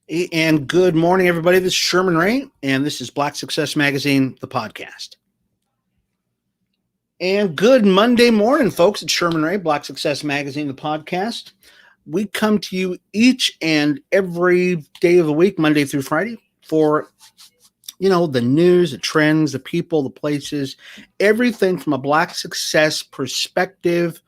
And good morning, everybody. This is Sherman Ray, and this is Black Success Magazine, the podcast. And good Monday morning, folks. It's Sherman Ray, Black Success Magazine, the podcast. We come to you each and every day of the week, Monday through Friday, for the news, the trends, the people, the places, everything from a Black success perspective.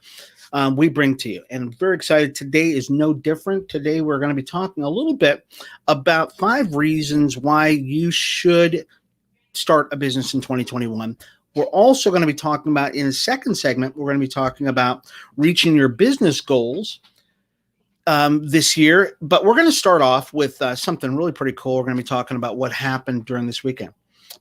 We bring to you. And I'm very excited. Today is no different. Today we're going to be talking a little bit about 5 reasons why you should start a business in 2021. We're also going to be talking about, in the second segment, we're going to be talking about reaching your business goals this year. But we're going to start off with something really pretty cool. We're going to be talking about what happened during this weekend.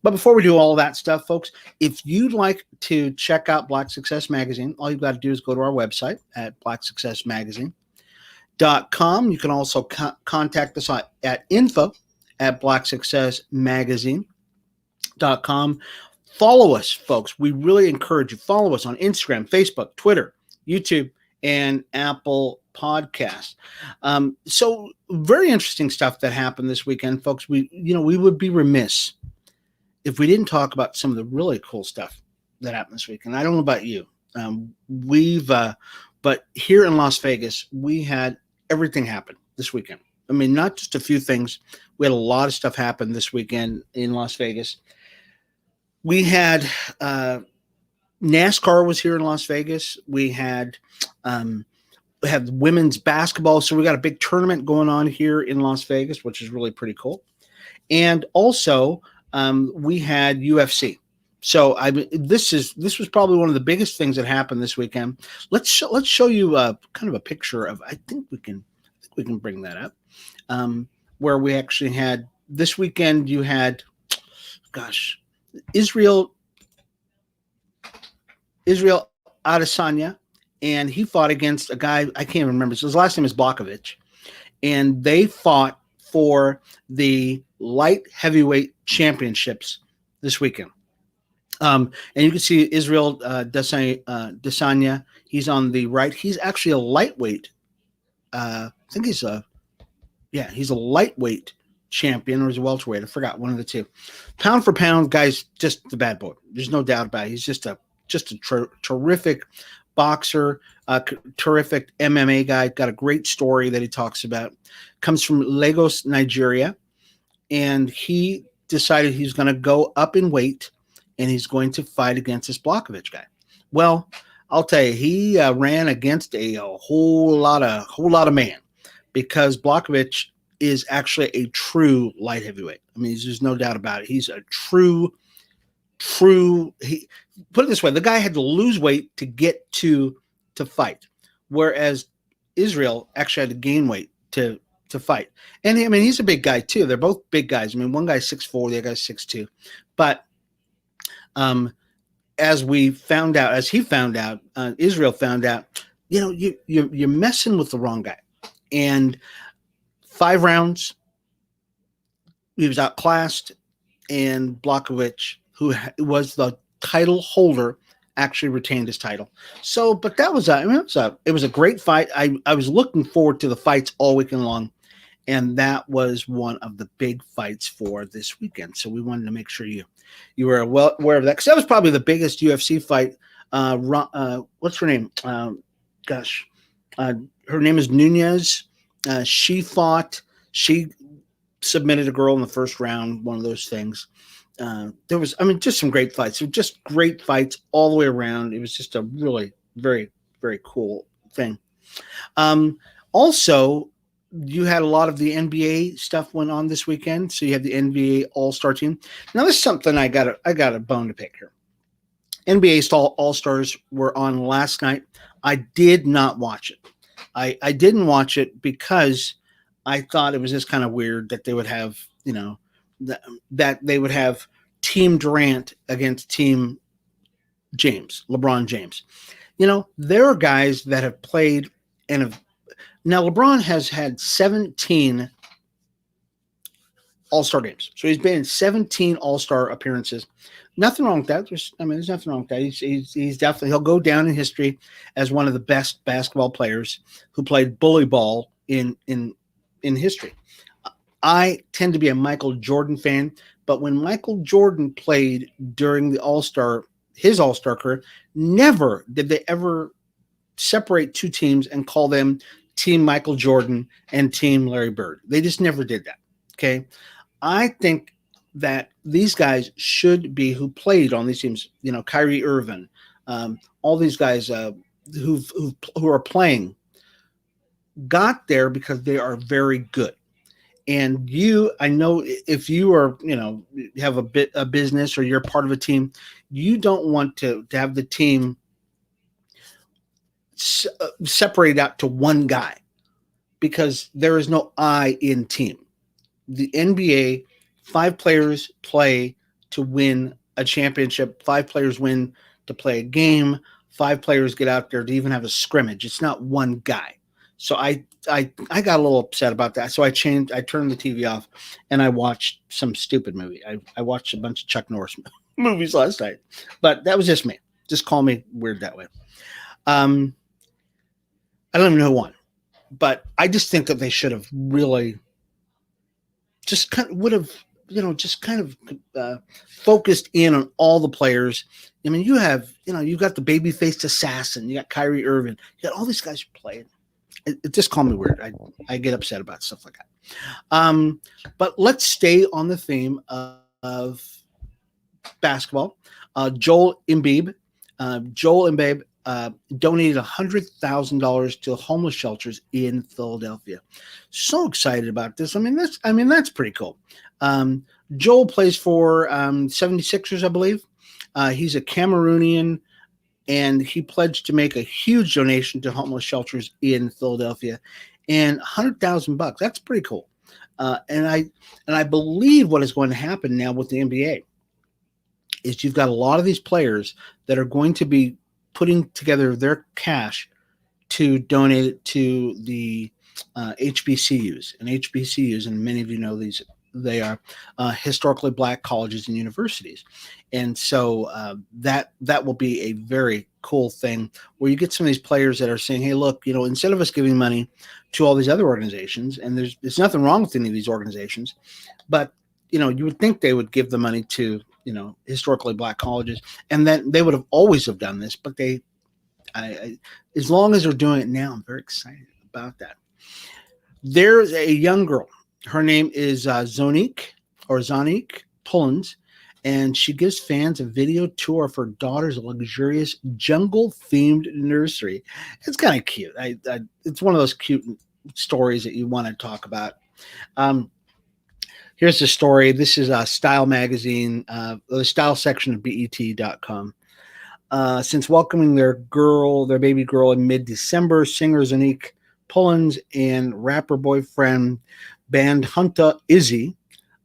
But before we do all that stuff, folks, if you'd like to check out Black Success Magazine, all you've got to do is go to our website at blacksuccessmagazine.com. You can also contact us at info@blacksuccessmagazine.com. Follow us, folks. We really encourage you. Follow us on Instagram, Facebook, Twitter, YouTube, and Apple Podcasts. So very interesting stuff that happened this weekend, folks. We would be remiss if we didn't talk about some of the really cool stuff that happened this weekend. I don't know about you. But here in Las Vegas, we had everything happen this weekend. I mean, not just a few things. We had a lot of stuff happen this weekend in Las Vegas. We had NASCAR was here in Las Vegas. We had women's basketball. So we got a big tournament going on here in Las Vegas, which is really pretty cool. And also, we had UFC. So this was probably one of the biggest things that happened this weekend. Let's show you kind of a picture of. I think we can bring that up. Where we actually had this weekend. You had, Israel Adesanya, and he fought against a guy I can't even remember. So his last name is Blachowicz, and they fought for the light heavyweight championships this weekend. And you can see Israel Adesanya. He's on the right. He's actually a lightweight. I think he's a lightweight champion, or is a welterweight. I forgot, one of the two. Pound for pound, guy's just the bad boy. There's no doubt about it. He's just a terrific boxer, terrific MMA guy. Got a great story that he talks about. Comes from Lagos, Nigeria, and he decided he's going to go up in weight, and he's going to fight against this Blachowicz guy. Well, I'll tell you, he ran against a whole lot of man, because Blachowicz is actually a true light heavyweight. I mean, there's no doubt about it. He's a true. He put it this way: the guy had to lose weight to get to fight, whereas Israel actually had to gain weight to fight. And I mean, he's a big guy too. They're both big guys. I mean, one guy's 6'4", the other guy's 6'2". But as he found out, Israel found out, you're messing with the wrong guy. And 5 rounds, he was outclassed, and Blachowicz, who was the title holder, actually retained his title. So, but that was it was a great fight. I was looking forward to the fights all weekend long, and that was one of the big fights for this weekend. So we wanted to make sure you were well aware of that, because that was probably the biggest UFC fight. What's her name? Her name is Nunez. She submitted a girl in the first round, one of those things. There was, just some great fights. Just great fights all the way around. It was just a really very, very cool thing. Also, you had a lot of the NBA stuff went on this weekend. So you had the NBA All-Star team. Now, this is something I got a bone to pick here. NBA All-Stars were on last night. I did not watch it. I didn't watch it because I thought it was just kind of weird that they would have, that they would have Team Durant against Team James, LeBron James. There are guys that have played and have. Now, LeBron has had 17 All-Star games. So he's been in 17 All-Star appearances. Nothing wrong with that. There's nothing wrong with that. He's definitely, he'll go down in history as one of the best basketball players who played bully ball in history. I tend to be a Michael Jordan fan, but when Michael Jordan played during the his All Star career, never did they ever separate two teams and call them Team Michael Jordan and Team Larry Bird. They just never did that. Okay. I think that these guys should be who played on these teams, Kyrie Irving, all these guys who are playing got there because they are very good. And I know if you are, have a business or you're part of a team, you don't want to have the team separated out to one guy because there is no I in team. The NBA, 5 players play to win a championship. 5 players win to play a game. 5 players get out there to even have a scrimmage. It's not one guy. So I got a little upset about that. So I turned the TV off and I watched some stupid movie. I watched a bunch of Chuck Norris movies last night, but that was just me. Just call me weird that way. I don't even know who won, but I just think that they should have really just kind of focused in on all the players. I mean, you've got the baby-faced assassin, you got Kyrie Irving, you got all these guys who played. It just called me weird. I get upset about stuff like that. But let's stay on the theme of basketball. Joel Embiid donated $100,000 to homeless shelters in Philadelphia. So excited about this. That's pretty cool. Joel plays for 76ers, I believe. He's a Cameroonian, and he pledged to make a huge donation to homeless shelters in Philadelphia, and $100,000. That's pretty cool. And I believe what is going to happen now with the NBA is you've got a lot of these players that are going to be putting together their cash to donate it to the HBCUs. And HBCUs, and many of you know these, they are historically black colleges and universities. And so that will be a very cool thing where you get some of these players that are saying, hey, look, instead of us giving money to all these other organizations, and there's nothing wrong with any of these organizations, but you would think they would give the money to historically black colleges, and that they would have always have done this, but as long as they're doing it now, I'm very excited about that. There's a young girl. Her name is Zonique Pullins, and she gives fans a video tour of her daughter's luxurious jungle-themed nursery. It's kind of cute. It's one of those cute stories that you want to talk about. Here's the story. This is Style Magazine, the Style section of BET.com. Since welcoming their baby girl in mid-December, singer Zonique Pullins and rapper boyfriend band Hunter Izzy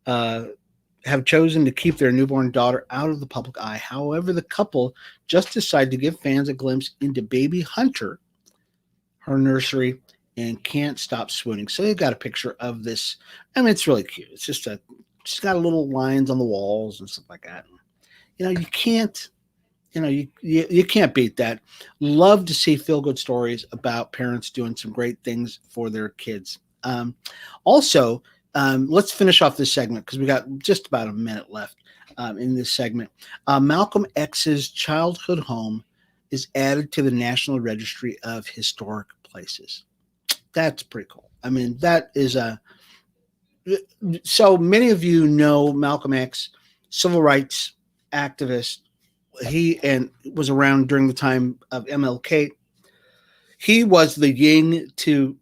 have chosen to keep their newborn daughter out of the public eye. However, the couple just decided to give fans a glimpse into baby Hunter, her nursery, and can't stop swooning. So they got a picture of this. It's really cute. It's just she's got little lines on the walls and stuff like that. You can't, you can't beat that. Love to see feel-good stories about parents doing some great things for their kids. Also, let's finish off this segment because we got just about a minute left in this segment. Malcolm X's childhood home is added to the National Registry of Historic Places. That's pretty cool. That is so many of you know Malcolm X, civil rights activist. He was around during the time of MLK. He was the yin to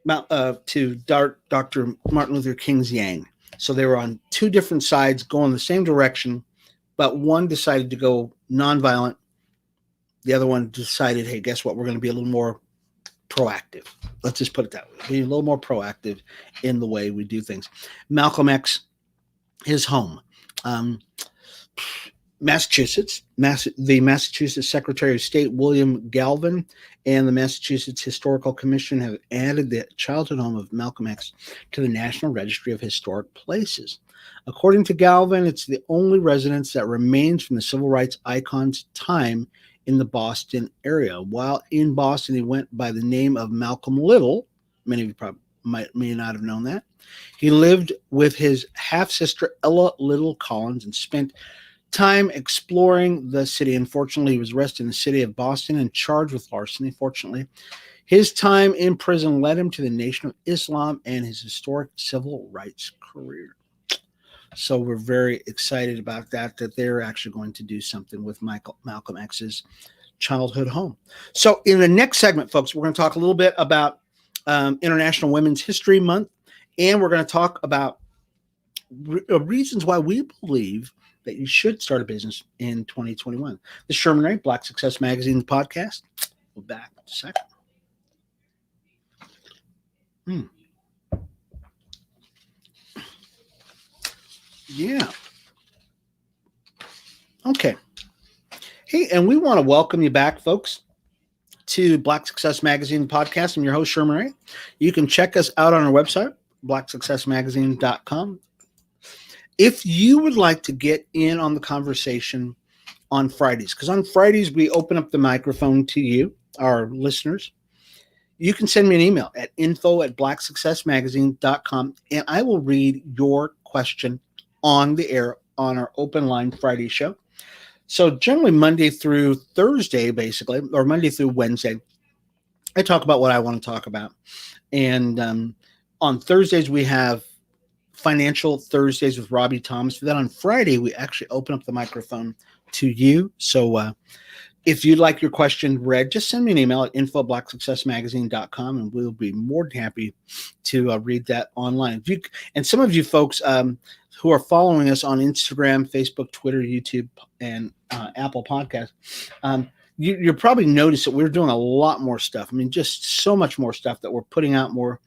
Dr. Martin Luther King's yang. So they were on two different sides going the same direction, but one decided to go nonviolent. The other one decided, hey, guess what? We're going to be a little more proactive. Let's just put it that way. Be a little more proactive in the way we do things. Malcolm X, his home, Massachusetts, the Massachusetts Secretary of State, William Galvin, and the Massachusetts Historical Commission have added the childhood home of Malcolm X to the National Registry of Historic Places. According to Galvin, it's the only residence that remains from the civil rights icon's time in the Boston area. While in Boston, he went by the name of Malcolm Little. Many of you probably may not have known that. He lived with his half-sister Ella Little Collins and spent time exploring the city. Unfortunately, he was arrested in the city of Boston and charged with larceny. Fortunately, his time in prison led him to the Nation of Islam and his historic civil rights career. So we're very excited about that they're actually going to do something with Malcolm X's childhood home. So in the next segment, folks, we're going to talk a little bit about International Women's History Month, and we're going to talk about reasons why we believe that you should start a business in 2021. This is Sherman Ray, Black Success Magazine podcast. We'll be back in a second. Yeah. Okay. Hey, and we want to welcome you back, folks, to Black Success Magazine podcast. I'm your host, Sherman Ray. You can check us out on our website, blacksuccessmagazine.com. If you would like to get in on the conversation on Fridays, because on Fridays we open up the microphone to you, our listeners, you can send me an email at info@blacksuccessmagazine.com, and I will read your question on the air on our Open Line Friday show. So generally Monday through Thursday, basically, or Monday through Wednesday, I talk about what I want to talk about. And on Thursdays, we have Financial Thursdays with Robbie Thomas. Then on Friday, we actually open up the microphone to you. So if you'd like your question read, just send me an email at info@blacksuccessmagazine.com, and we'll be more than happy to read that online. And some of you folks who are following us on Instagram, Facebook, Twitter, YouTube, and Apple Podcasts, you'll probably notice that we're doing a lot more stuff. I mean, just so much more stuff that we're putting out more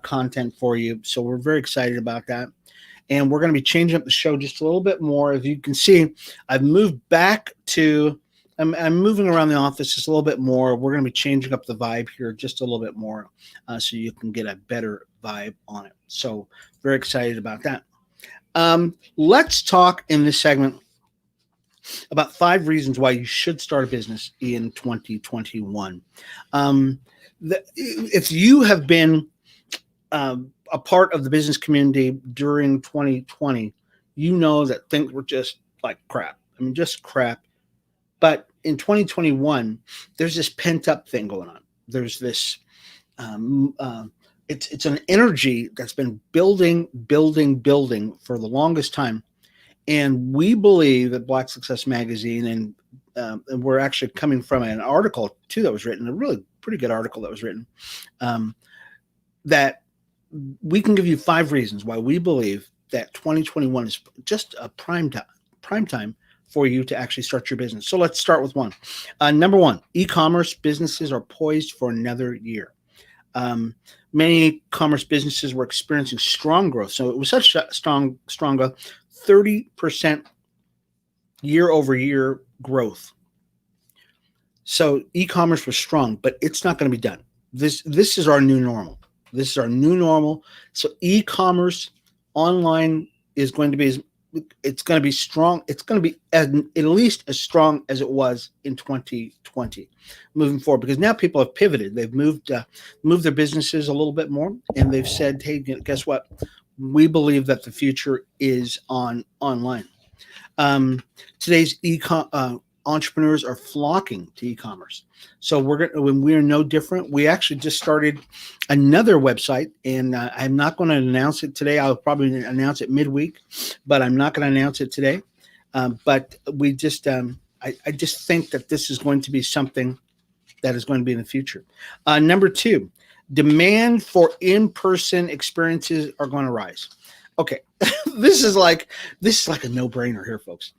content for you. So we're very excited about that. And we're going to be changing up the show just a little bit more. As you can see, I've moved back to I'm moving around the office just a little bit more. We're going to be changing up the vibe here just a little bit more so you can get a better vibe on it. So very excited about that. Let's talk in this segment about 5 reasons why you should start a business in 2021. If you have been a part of the business community during 2020, you know that things were just like crap. I mean, just crap. But in 2021, there's this pent up thing going on. There's this, it's an energy that's been building for the longest time. And we believe that Black Success Magazine, and we're actually coming from an article too that was written, a really pretty good article that was written, that we can give you 5 reasons why we believe that 2021 is just a prime time for you to actually start your business. So let's start with 1. Number 1, e-commerce businesses are poised for another year. Many e-commerce businesses were experiencing strong growth. So it was such a strong growth, 30% year-over-year growth. So e-commerce was strong, but it's not going to be done. This is our new normal. This is our new normal. So e-commerce online is going to be strong. It's going to be at least as strong as it was in 2020 moving forward, because now people have pivoted. They've moved their businesses a little bit more, and they've said, hey, guess what? We believe that the future is online. Today's entrepreneurs are flocking to e-commerce. So we are no different. We actually just started another website, and I'm not going to announce it today. I'll probably announce it midweek, but I'm not going to announce it today. But we just, I just think that this is going to be something that is going to be in the future. Number 2, demand for in-person experiences are going to rise. Okay, this is like a no-brainer here, folks.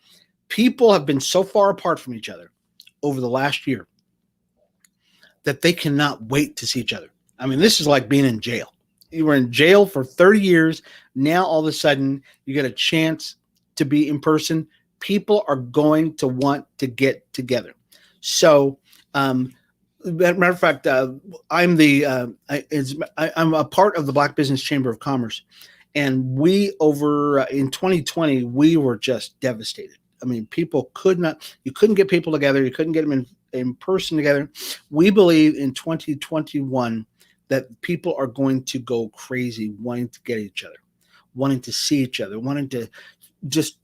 People have been so far apart from each other over the last year that they cannot wait to see each other. I mean, this is like being in jail. You were in jail for 30 years. Now, all of a sudden, you get a chance to be in person. People are going to want to get together. So, matter of fact, I'm a part of the Black Business Chamber of Commerce, and we in 2020 we were just devastated. I mean, you couldn't get people together. You couldn't get them in person together. We believe in 2021 that people are going to go crazy wanting to get each other, wanting to see each other, wanting to just,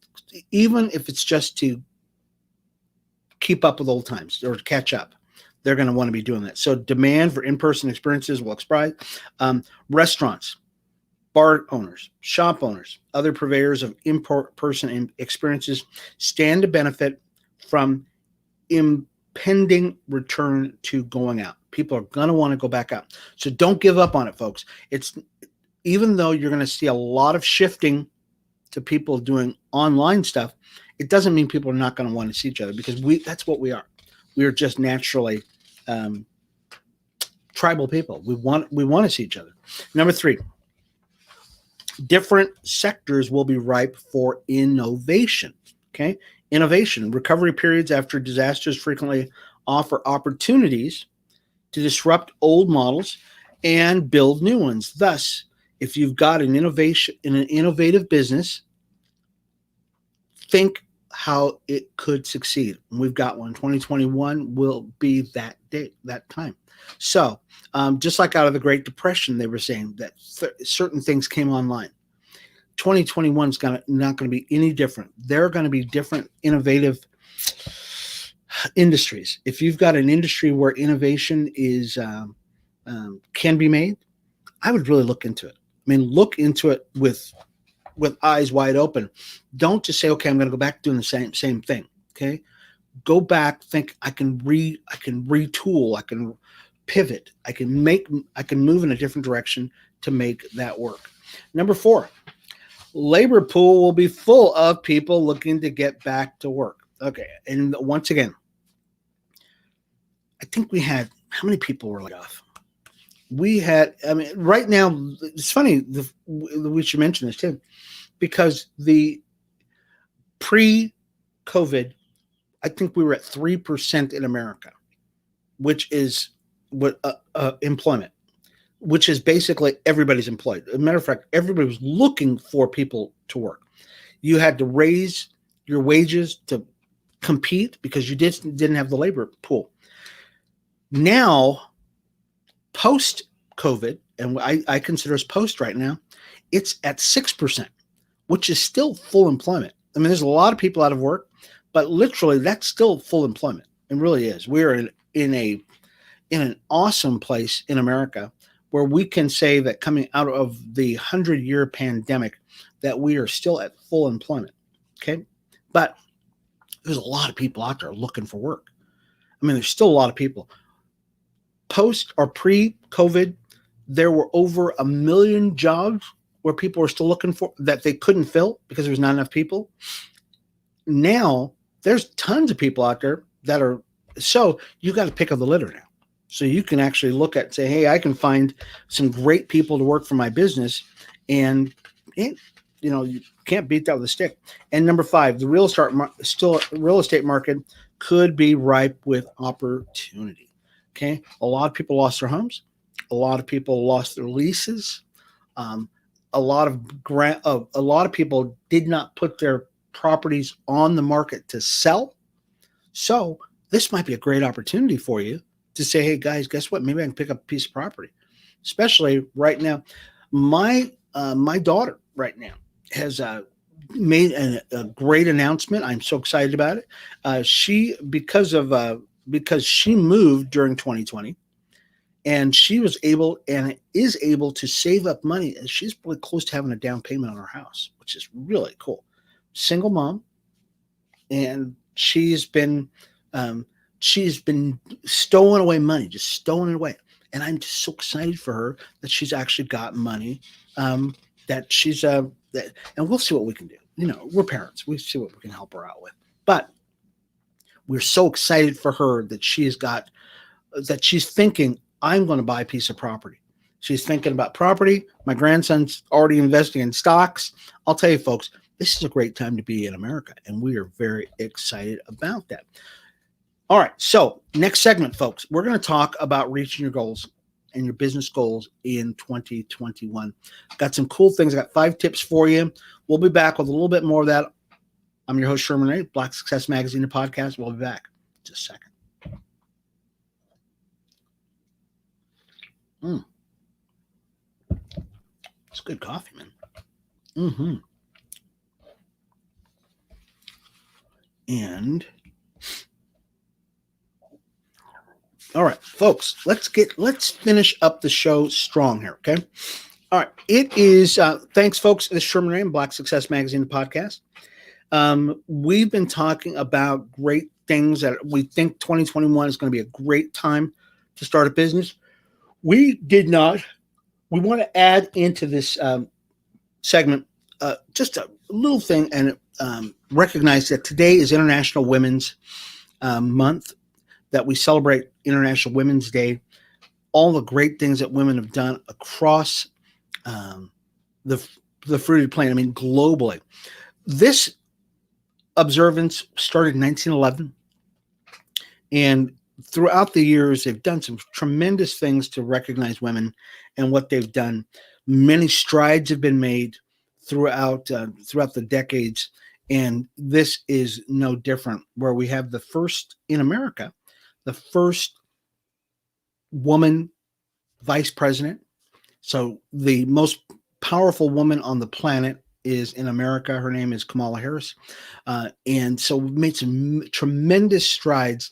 even if it's just to keep up with old times or catch up, they're going to want to be doing that. So demand for in-person experiences will expand. Restaurants, bar owners, shop owners, other purveyors of in-person experiences stand to benefit from impending return to going out. People are going to want to go back out. So don't give up on it, folks. It's, even though you're going to see a lot of shifting to people doing online stuff, it doesn't mean people are not going to want to see each other, because that's what we are. We are just naturally tribal people. We want to see each other. Number 3, different sectors will be ripe for innovation. Okay. Innovation. Recovery periods after disasters frequently offer opportunities to disrupt old models and build new ones. Thus, if you've got an innovative business, think how it could succeed. And we've got one. 2021 will be that day, that time. So just like out of the Great Depression, they were saying that certain things came online. 2021 is not going to be any different. There are going to be different innovative industries. If you've got an industry where innovation is can be made, I would really look into it. I mean, look into it with eyes wide open. Don't just say, okay, I'm going to go back doing the same thing. Okay, go back, think I can retool, I can pivot, I can move in a different direction to make that work. Number 4, labor pool will be full of people looking to get back to work. Okay, and once again, I think we had, how many people were laid off? We had, I mean, right now, it's funny we should mention this too, because the pre-COVID, I think we were at 3% in America, which is what employment, which is basically everybody's employed. As a matter of fact, everybody was looking for people to work. You had to raise your wages to compete because you didn't have the labor pool. Now, post-COVID, and I consider us post right now, it's at 6%, which is still full employment. I mean, there's a lot of people out of work, but literally that's still full employment. It really is. We're in an awesome place in America where we can say that coming out of the 100-year pandemic that we are still at full employment. Okay. But there's a lot of people out there looking for work. I mean, there's still a lot of people. Post or pre-COVID, there were over 1 million jobs where people were still looking for that they couldn't fill because there was not enough people. Now there's tons of people out there that are, so you got to pick up the litter now. So you can actually look at and say, hey, I can find some great people to work for my business, and you can't beat that with a stick. And number 5, the real estate market could be ripe with opportunity. Okay, a lot of people lost their homes, a lot of people lost their leases, a lot of people did not put their properties on the market to sell. So this might be a great opportunity for you to say, hey guys, guess what? Maybe I can pick up a piece of property. Especially right now, my daughter right now has made a great announcement. I'm so excited about it. Because she moved during 2020, and she was able and is able to save up money, and she's really close to having a down payment on her house, which is really cool. Single mom, and she's been stowing away money, just stowing it away. And I'm just so excited for her that she's actually got money, that she's and we'll see what we can do. We're parents. We see what we can help her out with. But we're so excited for her that she's thinking, I'm going to buy a piece of property. She's thinking about property. My grandson's already investing in stocks. I'll tell you, folks, this is a great time to be in America, and we are very excited about that. All right, so next segment, folks, we're going to talk about reaching your goals and your business goals in 2021. Got some cool things. I got 5 tips for you. We'll be back with a little bit more of that. I'm your host, Sherman Ray, Black Success Magazine, the podcast. We'll be back in just a second. It's good coffee, man. Mm-hmm. And all right, folks, let's finish up the show strong here, okay? All right, it is thanks, folks. This is Sherman Ray, Black Success Magazine, the podcast. We've been talking about great things that we think 2021 is going to be a great time to start a business. We did not. We want to add into this segment just a little thing and recognize that today is International Women's Month, that we celebrate International Women's Day, all the great things that women have done across the fruited plain. I mean, globally. This observance started in 1911, and throughout the years, they've done some tremendous things to recognize women and what they've done. Many strides have been made throughout the decades, and this is no different. Where we have the first in America, the first woman vice president. So the most powerful woman on the planet is in America. Her name is Kamala Harris, and so we've made some tremendous strides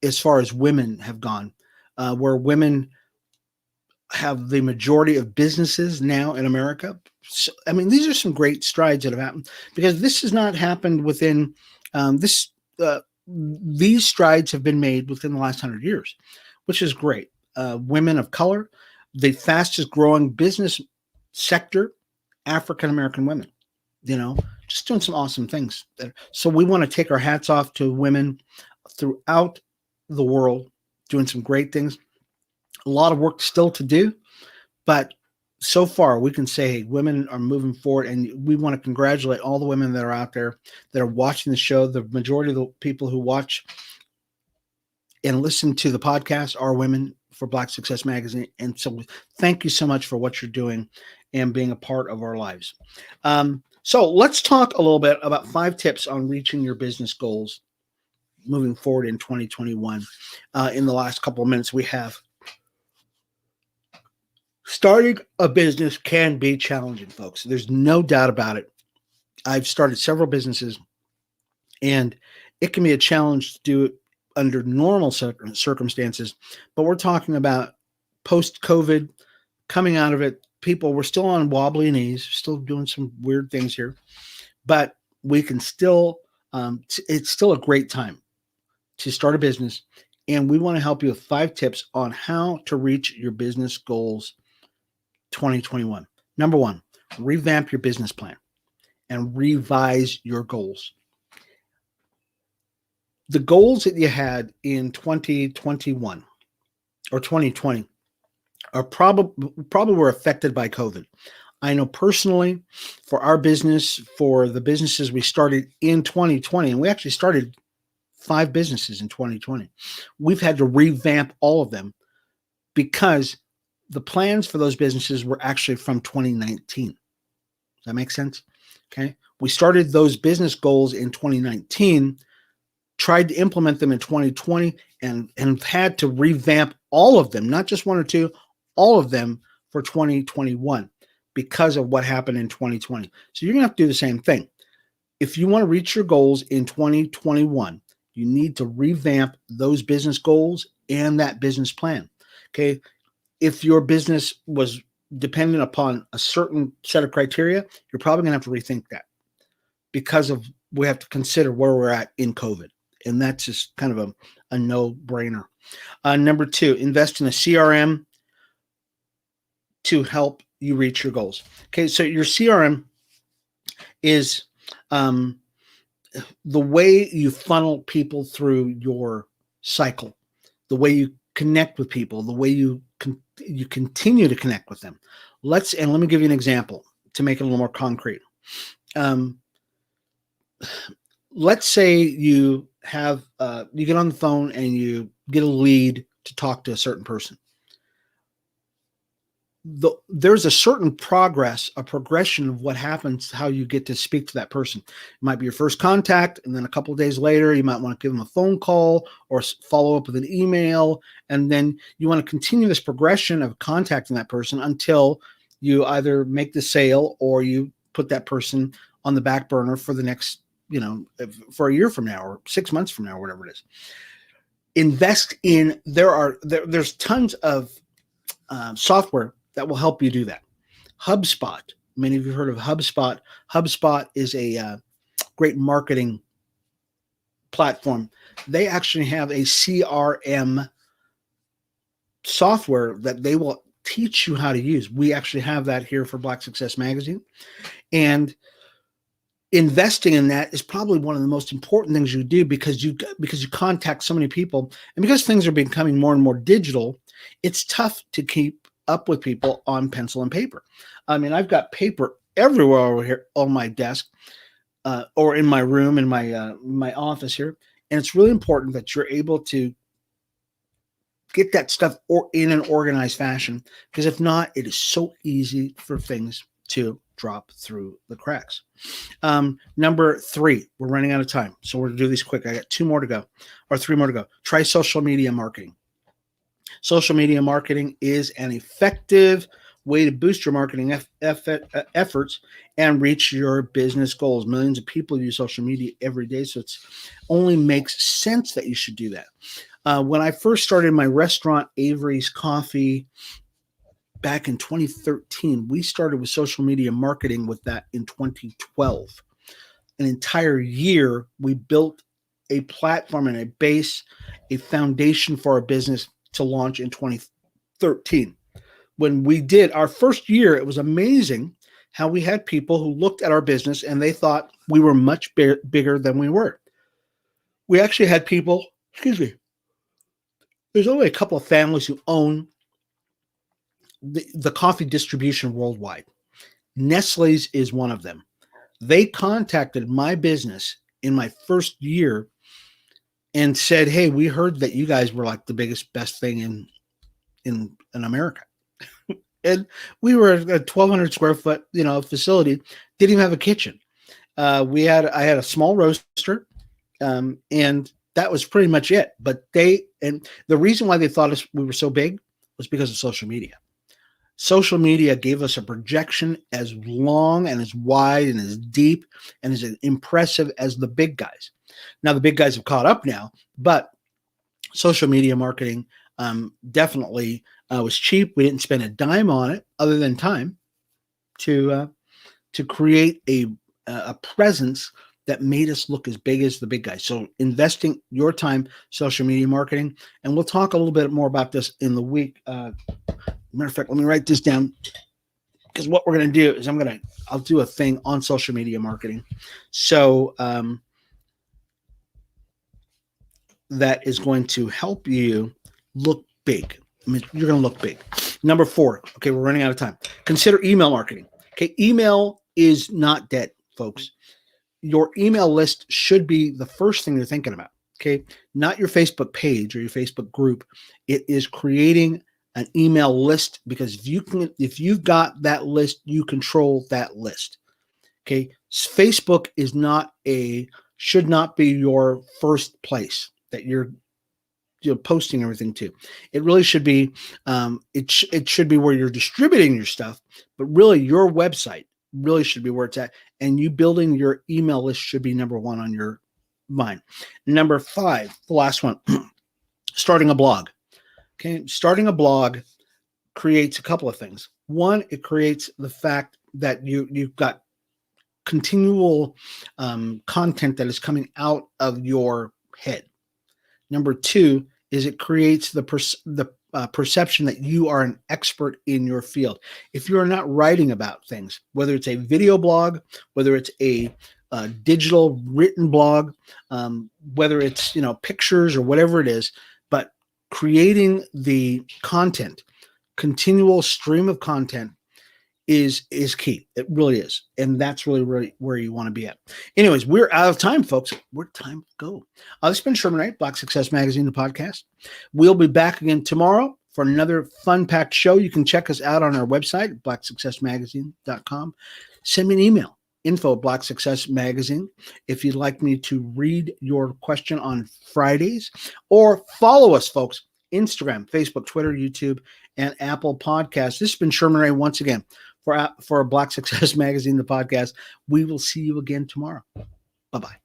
as far as women have gone, where women have the majority of businesses now in America. So, I mean, these are some great strides that have happened, because this has not happened within these strides have been made within the last 100 years, which is great. Women of color, the fastest growing business sector, African American women, just doing some awesome things there. So we want to take our hats off to women throughout the world doing some great things. A lot of work still to do, but so far we can say, hey, women are moving forward, and we want to congratulate all the women that are out there that are watching the show. The majority of the people who watch and listen to the podcast are women for Black Success Magazine. And so thank you so much for what you're doing and being a part of our lives. So let's talk a little bit about 5 tips on reaching your business goals moving forward in 2021. In the last couple of minutes we have. Starting a business can be challenging, folks. There's no doubt about it. I've started several businesses, and it can be a challenge to do it under normal circumstances. But we're talking about post-COVID, coming out of it. People were still on wobbly knees, still doing some weird things here, but we can still, it's still a great time to start a business. And we want to help you with 5 tips on how to reach your business goals 2021. Number 1, revamp your business plan and revise your goals. The goals that you had in 2021 or 2020 are probably were affected by COVID. I know personally, for our business, for the businesses we started in 2020, and we actually started 5 businesses in 2020, we've had to revamp all of them because the plans for those businesses were actually from 2019. Does that make sense? Okay. We started those business goals in 2019, tried to implement them in 2020, and had to revamp all of them, not just 1 or 2, all of them for 2021 because of what happened in 2020. So you're going to have to do the same thing. If you want to reach your goals in 2021, you need to revamp those business goals and that business plan. Okay. If your business was dependent upon a certain set of criteria, you're probably going to have to rethink that because of we have to consider where we're at in COVID. And that's just kind of a no-brainer. Number 2, invest in a CRM to help you reach your goals. Okay, so your CRM is the way you funnel people through your cycle, the way you connect with people, the way you continue to connect with them. Let me give you an example to make it a little more concrete. Let's say you have you get on the phone and you get a lead to talk to a certain person. There's a certain a progression of what happens, how you get to speak to that person. It might be your first contact, and then a couple of days later, you might want to give them a phone call or follow up with an email, and then you want to continue this progression of contacting that person until You either make the sale or you put that person on the back burner for the next, for a year from now or 6 months from now, or whatever it is. Invest in, there's tons of software that will help you do that. HubSpot. Many of you have heard of HubSpot. HubSpot is a great marketing platform. They actually have a CRM software that they will teach you how to use. We actually have that here for Black Success Magazine. And investing in that is probably one of the most important things you do because you contact so many people, and because things are becoming more and more digital, it's tough to keep up with people on pencil and paper. I mean, I've got paper everywhere over here on my desk, or in my room, in my office here, and it's really important that you're able to get that stuff in an organized fashion, because if not, it is so easy for things to drop through the cracks. Number 3, we're running out of time, so we're going to do these quick. I got 3 more to go. Try social media marketing. Social media marketing is an effective way to boost your marketing efforts and reach your business goals. Millions of people use social media every day, so it only makes sense that you should do that. When I first started my restaurant, Avery's Coffee, back in 2013, we started with social media marketing with that in 2012. An entire year, we built a platform and a base, a foundation for our business to launch in 2013. When we did our first year, it was amazing how we had people who looked at our business and they thought we were much bigger than we were. We actually had people, there's only a couple of families who own the coffee distribution worldwide. Nestle's is one of them. They contacted my business in my first year and said, "Hey, we heard that you guys were like the best thing in America." And we were a 1,200 square foot, facility. Didn't even have a kitchen. I had a small roaster, and that was pretty much it. But the reason why they thought we were so big was because of social media. Social media gave us a projection as long and as wide and as deep and as impressive as the big guys. Now, the big guys have caught up now, but social media marketing definitely was cheap. We didn't spend a dime on it other than time to create a presence that made us look as big as the big guys. So investing your time, social media marketing, and we'll talk a little bit more about this in the week. Matter of fact, let me write this down, because what we're going to do is I'll do a thing on social media marketing. So that is going to help you look big. I mean, you're going to look big. Number 4. Okay, we're running out of time. Consider email marketing. Okay, email is not dead, folks. Your email list should be the first thing you're thinking about. Okay, not your Facebook page or your Facebook group. It is creating an email list, because if you've got that list, you control that list. Okay, Facebook should not be your first place that you're posting everything to. It really should be it should be where you're distributing your stuff, but really your website really should be where it's at, and you building your email list should be number 1 on your mind. Number 5, the last one, starting a blog. Okay, starting a blog creates a couple of things. One, it creates the fact that you've got continual content that is coming out of your head. Number 2 is it creates the perception that you are an expert in your field. If you're not writing about things, whether it's a video blog, whether it's a digital written blog, whether it's pictures or whatever it is, but creating the content, continual stream of content is key. It really is. And that's really where you want to be at. Anyways, we're out of time, folks. We're time to go. This has been Sherman Wright, Black Success Magazine, the podcast. We'll be back again tomorrow for another fun-packed show. You can check us out on our website, blacksuccessmagazine.com. Send me an email, info@Black Success Magazine, if you'd like me to read your question on Fridays, or follow us, folks, Instagram, Facebook, Twitter, YouTube, and Apple Podcasts. This has been Sherman Ray once again for Black Success Magazine, the podcast. We will see you again tomorrow. Bye-bye.